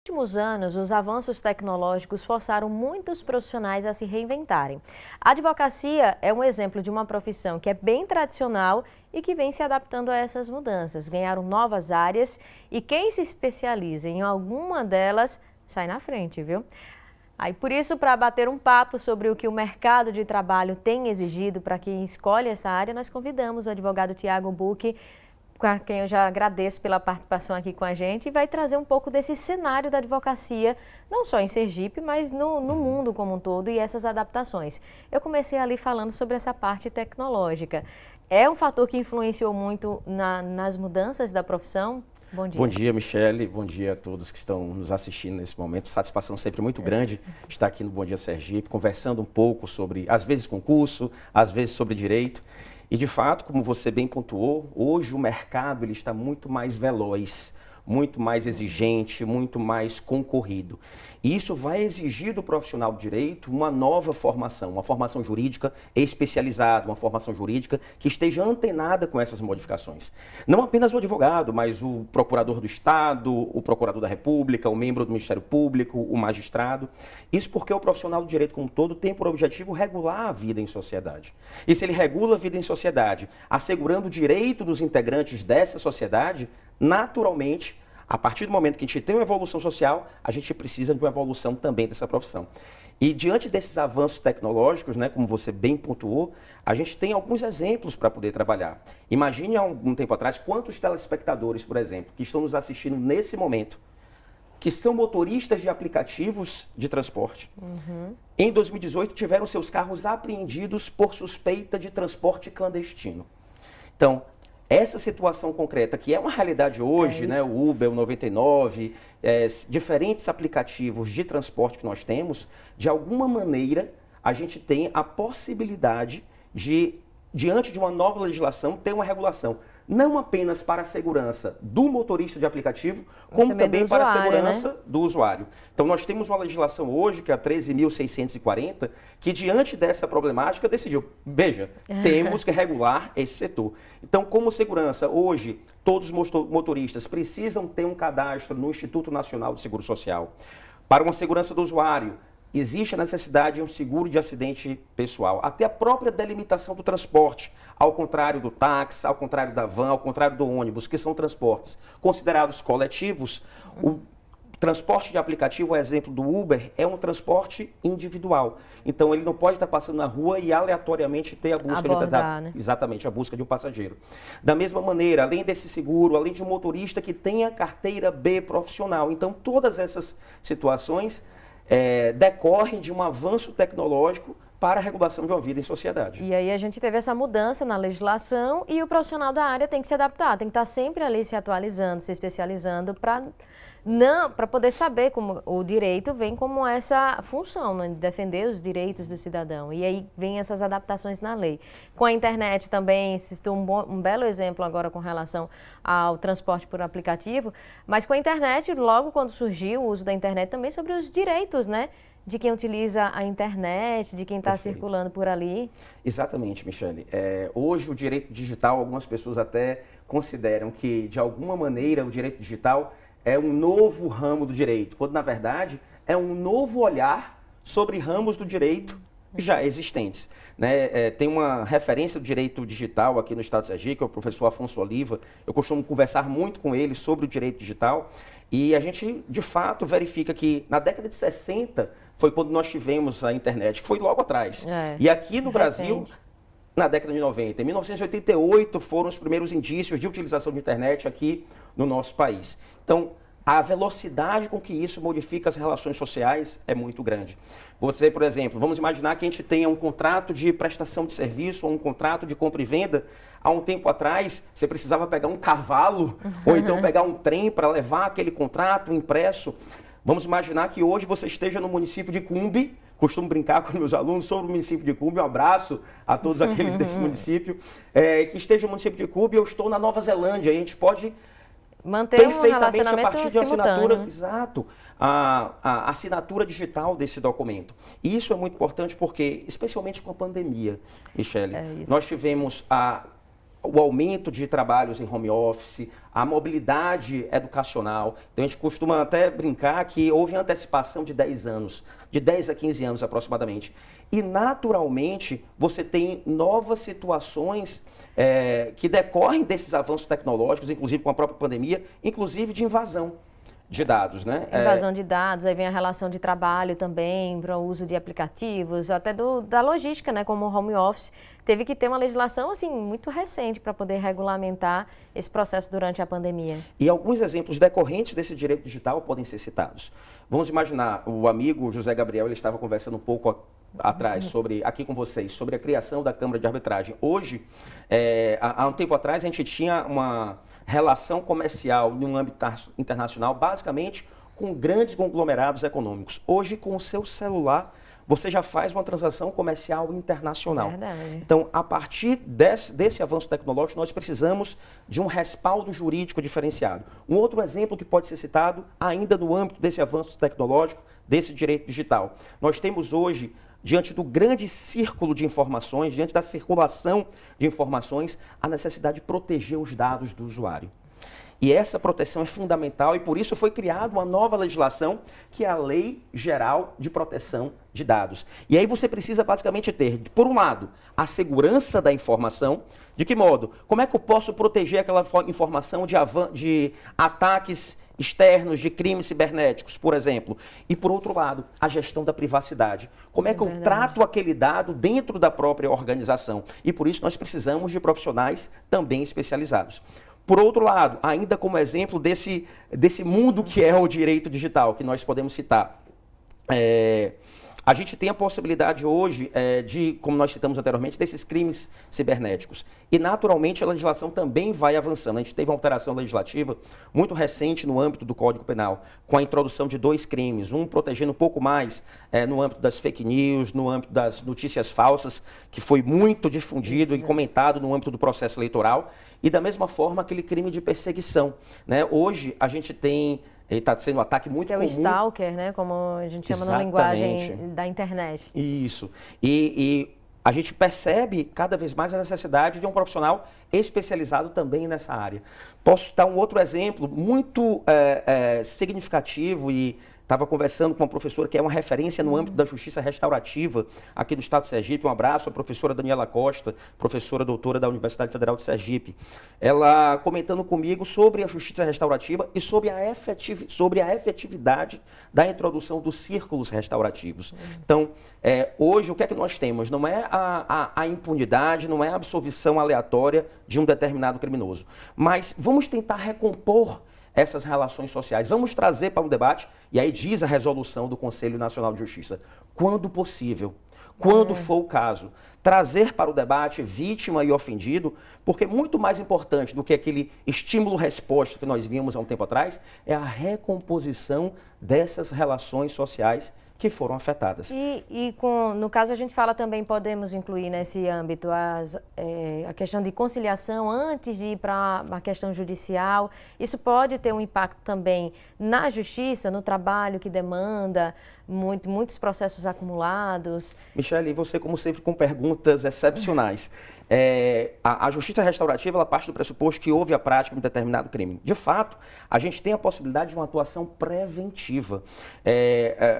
Últimos anos, os avanços tecnológicos forçaram muitos profissionais a se reinventarem. A advocacia é um exemplo de uma profissão que é bem tradicional e que vem se adaptando a essas mudanças. Ganharam novas áreas e quem se especializa em alguma delas sai na frente, viu? Aí, por isso, para bater um papo sobre o que o mercado de trabalho tem exigido para quem escolhe essa área, nós convidamos o advogado Tiago Bucchi, com quem eu já agradeço pela participação aqui com a gente, e vai trazer um pouco desse cenário da advocacia, não só em Sergipe, mas no mundo como um todo, e essas adaptações. Eu comecei ali falando sobre essa parte tecnológica. É um fator que influenciou muito nas mudanças da profissão? Bom dia. Bom dia, Michele. Bom dia a todos que estão nos assistindo nesse momento. Satisfação sempre muito grande estar aqui no Bom Dia Sergipe, conversando um pouco sobre, às vezes, concurso, às vezes sobre direito. E, de fato, como você bem pontuou, hoje o mercado ele está muito mais veloz, muito mais exigente, muito mais concorrido. E isso vai exigir do profissional de direito uma nova formação, uma formação jurídica especializada, uma formação jurídica que esteja antenada com essas modificações. Não apenas o advogado, mas o procurador do Estado, o procurador da República, o membro do Ministério Público, o magistrado. Isso porque o profissional do direito como um todo tem por objetivo regular a vida em sociedade. E se ele regula a vida em sociedade, assegurando o direito dos integrantes dessa sociedade, naturalmente, a partir do momento que a gente tem uma evolução social, a gente precisa de uma evolução também dessa profissão. E diante desses avanços tecnológicos, né, como você bem pontuou, a gente tem alguns exemplos para poder trabalhar. Imagine há algum tempo atrás quantos telespectadores, por exemplo, que estão nos assistindo nesse momento, que são motoristas de aplicativos de transporte. Em 2018 tiveram seus carros apreendidos por suspeita de transporte clandestino. Então, essa situação concreta, que é uma realidade hoje, né, o Uber, o 99, diferentes aplicativos de transporte que nós temos, de alguma maneira a gente tem a possibilidade de, diante de uma nova legislação, ter uma regulação. Não apenas para a segurança do motorista de aplicativo, como também para a segurança, né, do usuário. Então, nós temos uma legislação hoje, que é a 13.640, que diante dessa problemática decidiu, veja, temos que regular esse setor. Então, como segurança, hoje, todos os motoristas precisam ter um cadastro no Instituto Nacional de Seguro Social. Para uma segurança do usuário, existe a necessidade de um seguro de acidente pessoal. Até a própria delimitação do transporte, ao contrário do táxi, ao contrário da van, ao contrário do ônibus, que são transportes considerados coletivos, o transporte de aplicativo, o exemplo do Uber, é um transporte individual. Então, ele não pode estar passando na rua e aleatoriamente ter a busca né? Exatamente, a busca de um passageiro. Da mesma maneira, além desse seguro, além de um motorista que tenha carteira B profissional. Então, todas essas situações decorrem de um avanço tecnológico para a regulação de uma vida em sociedade. E aí a gente teve essa mudança na legislação e o profissional da área tem que se adaptar, tem que estar sempre ali se atualizando, se especializando para poder saber como o direito vem como essa função, né, de defender os direitos do cidadão. E aí vem essas adaptações na lei. Com a internet também, citou um belo exemplo agora com relação ao transporte por aplicativo, mas com a internet, logo quando surgiu o uso da internet também sobre os direitos, né, de quem utiliza a internet, de quem está circulando por ali. Exatamente, Michele. Hoje o direito digital, algumas pessoas até consideram que, de alguma maneira, o direito digital é um novo ramo do direito, quando, na verdade, é um novo olhar sobre ramos do direito já existentes. Né? Tem uma referência do direito digital aqui no Estado de Sergipe, que é o professor Afonso Oliva. Eu costumo conversar muito com ele sobre o direito digital e a gente, de fato, verifica que na década de 60 foi quando nós tivemos a internet, que foi logo atrás. E aqui no Brasil, na década de 90, em 1988 foram os primeiros indícios de utilização de internet aqui no nosso país. Então, a velocidade com que isso modifica as relações sociais é muito grande. Você, por exemplo, vamos imaginar que a gente tenha um contrato de prestação de serviço ou um contrato de compra e venda. Há um tempo atrás, você precisava pegar um cavalo ou então pegar um trem para levar aquele contrato impresso. Vamos imaginar que hoje você esteja no município de Cumbe, costumo brincar com meus alunos sobre o município de Cumbe, um abraço a todos aqueles desse município, que esteja no município de Cumbe, eu estou na Nova Zelândia, e a gente pode manter perfeitamente a partir de uma assinatura, né? exato, a assinatura digital desse documento. E isso é muito importante porque, especialmente com a pandemia, Michele, nós tivemos o aumento de trabalhos em home office, a mobilidade educacional. Então a gente costuma até brincar que houve antecipação de 10 anos, de 10 a 15 anos aproximadamente. E naturalmente você tem novas situações que decorrem desses avanços tecnológicos, inclusive com a própria pandemia, inclusive de invasão de dados, né? Invasão de dados, aí vem a relação de trabalho também, para o uso de aplicativos, até da logística, né? Como o home office, teve que ter uma legislação, assim, muito recente para poder regulamentar esse processo durante a pandemia. E alguns exemplos decorrentes desse direito digital podem ser citados. Vamos imaginar, o amigo José Gabriel, ele estava conversando um pouco atrás aqui com vocês, sobre a criação da Câmara de Arbitragem. Hoje, há um tempo atrás, a gente tinha uma relação comercial no âmbito internacional, basicamente com grandes conglomerados econômicos. Hoje, com o seu celular, você já faz uma transação comercial internacional. Verdade. Então, a partir desse avanço tecnológico, nós precisamos de um respaldo jurídico diferenciado. Um outro exemplo que pode ser citado, ainda no âmbito desse avanço tecnológico, desse direito digital. Nós temos hoje, diante do grande círculo de informações, diante da circulação de informações, a necessidade de proteger os dados do usuário. E essa proteção é fundamental e por isso foi criada uma nova legislação, que é a Lei Geral de Proteção de Dados. E aí você precisa basicamente ter, por um lado, a segurança da informação. De que modo? Como é que eu posso proteger aquela informação de ataques externos, de crimes cibernéticos, por exemplo? E, por outro lado, a gestão da privacidade. Como é que eu trato aquele dado dentro da própria organização? E, por isso, nós precisamos de profissionais também especializados. Por outro lado, ainda como exemplo desse mundo que é o direito digital, que nós podemos citar, a gente tem a possibilidade hoje de, como nós citamos anteriormente, desses crimes cibernéticos. E, naturalmente, a legislação também vai avançando. A gente teve uma alteração legislativa muito recente no âmbito do Código Penal, com a introdução de 2 crimes, um protegendo um pouco mais no âmbito das fake news, no âmbito das notícias falsas, que foi muito difundido e comentado no âmbito do processo eleitoral, e, da mesma forma, aquele crime de perseguição, né? Hoje, a gente tem... Está sendo um ataque muito comum. Que é o stalker, né? Como a gente chama na linguagem da internet. Isso. E a gente percebe cada vez mais a necessidade de um profissional especializado também nessa área. Posso dar um outro exemplo muito significativo e estava conversando com uma professora que é uma referência no âmbito da justiça restaurativa aqui do estado de Sergipe. Um abraço à professora Daniela Costa, professora doutora da Universidade Federal de Sergipe. Ela comentando comigo sobre a justiça restaurativa e sobre a efetividade da introdução dos círculos restaurativos. Então, hoje o que é que nós temos? Não é a impunidade, não é a absolvição aleatória de um determinado criminoso, mas vamos tentar recompor essas relações sociais. Vamos trazer para o debate, e aí diz a resolução do Conselho Nacional de Justiça, quando possível, quando for o caso, trazer para o debate vítima e ofendido, porque muito mais importante do que aquele estímulo-resposta que nós vimos há um tempo atrás, é a recomposição dessas relações sociais que foram afetadas. No caso, a gente fala também, podemos incluir nesse âmbito a questão de conciliação antes de ir para a questão judicial. Isso pode ter um impacto também na justiça, no trabalho que demanda muitos processos acumulados. Michele, você, como sempre, com perguntas excepcionais. A justiça restaurativa, ela parte do pressuposto que houve a prática de um determinado crime. De fato, a gente tem a possibilidade de uma atuação preventiva.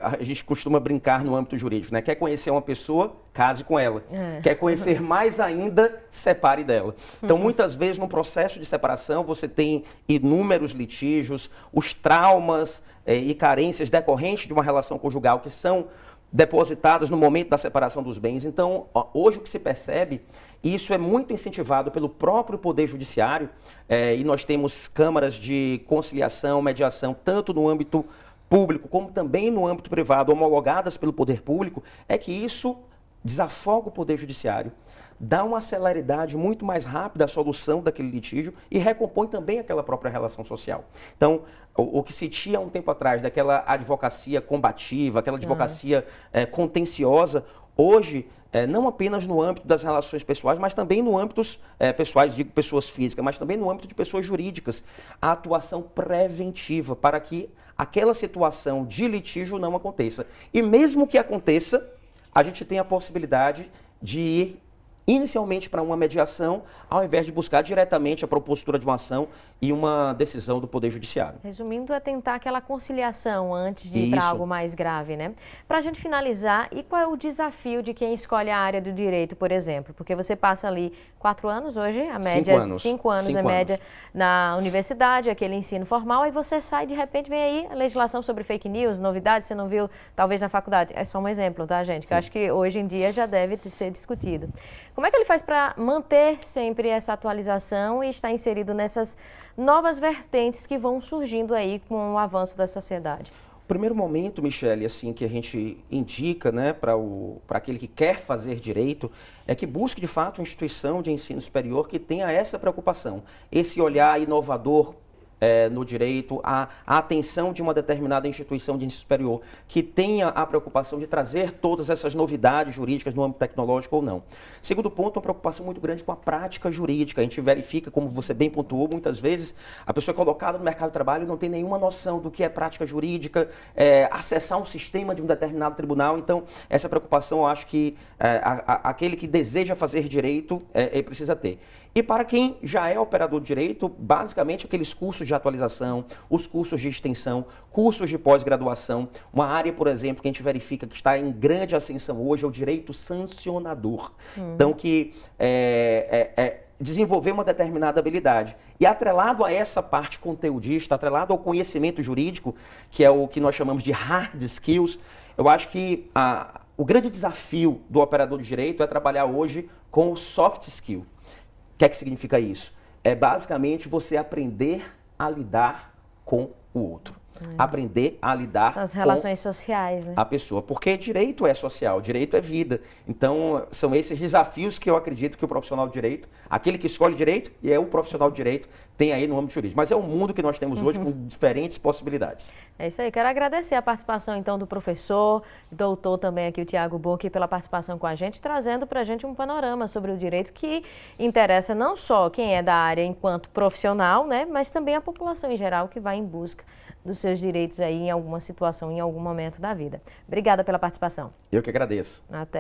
A gente costuma brincar no âmbito jurídico, né? Quer conhecer uma pessoa, case com ela. Quer conhecer mais ainda, separe dela. Então, muitas vezes, no processo de separação, você tem inúmeros litígios, os traumas e carências decorrentes de uma relação conjugal que são depositadas no momento da separação dos bens. Então, hoje o que se percebe, e isso é muito incentivado pelo próprio Poder Judiciário, e nós temos câmaras de conciliação, mediação, tanto no âmbito público como também no âmbito privado, homologadas pelo Poder Público, é que isso desafoga o Poder Judiciário, dá uma celeridade muito mais rápida à solução daquele litígio e recompõe também aquela própria relação social. Então, o que se tinha um tempo atrás daquela advocacia combativa, aquela advocacia contenciosa, hoje, não apenas no âmbito das relações pessoais, mas também no âmbito pessoais, digo pessoas físicas, mas também no âmbito de pessoas jurídicas, a atuação preventiva para que aquela situação de litígio não aconteça. E mesmo que aconteça, a gente tem a possibilidade de ir inicialmente para uma mediação, ao invés de buscar diretamente a propositura de uma ação e uma decisão do Poder Judiciário. Resumindo, é tentar aquela conciliação antes de ir para algo mais grave, né? Para a gente finalizar, e qual é o desafio de quem escolhe a área do direito, por exemplo? Porque você passa ali 4 anos hoje, a média, 5 anos a média na universidade, aquele ensino formal, aí você sai, de repente vem aí a legislação sobre fake news, novidades, você não viu talvez na faculdade. É só um exemplo, tá, gente? Que eu acho que hoje em dia já deve ser discutido. Como é que ele faz para manter sempre essa atualização e estar inserido nessas novas vertentes que vão surgindo aí com o avanço da sociedade? O primeiro momento, Michele, assim, que a gente indica, né, para aquele que quer fazer direito, é que busque, de fato, uma instituição de ensino superior que tenha essa preocupação, esse olhar inovador no direito, a atenção de uma determinada instituição de ensino superior, que tenha a preocupação de trazer todas essas novidades jurídicas no âmbito tecnológico ou não. Segundo ponto, uma preocupação muito grande com a prática jurídica. A gente verifica, como você bem pontuou, muitas vezes a pessoa é colocada no mercado de trabalho e não tem nenhuma noção do que é prática jurídica, acessar um sistema de um determinado tribunal. Então, essa preocupação eu acho que aquele que deseja fazer direito precisa ter. E para quem já é operador de direito, basicamente aqueles cursos de atualização, os cursos de extensão, cursos de pós-graduação, uma área, por exemplo, que a gente verifica que está em grande ascensão hoje é o direito sancionador. Então, que desenvolver uma determinada habilidade. E atrelado a essa parte conteudista, atrelado ao conhecimento jurídico, que é o que nós chamamos de hard skills, eu acho que o grande desafio do operador de direito é trabalhar hoje com o soft skill. O que é que significa isso? É basicamente você aprender a lidar com o outro. Aprender a lidar com as relações sociais, né? A pessoa. Porque direito é social, direito é vida. Então, são esses desafios que eu acredito que o profissional de direito, aquele que escolhe direito e é o profissional de direito, tem aí no âmbito jurídico. Mas é um mundo que nós temos hoje com diferentes possibilidades. É isso aí. Quero agradecer a participação, então, do professor, doutor também aqui, o Thiago Bock, pela participação com a gente, trazendo para a gente um panorama sobre o direito que interessa não só quem é da área enquanto profissional, né, mas também a população em geral que vai em busca dos seus direitos aí em alguma situação, em algum momento da vida. Obrigada pela participação. Eu que agradeço. Até.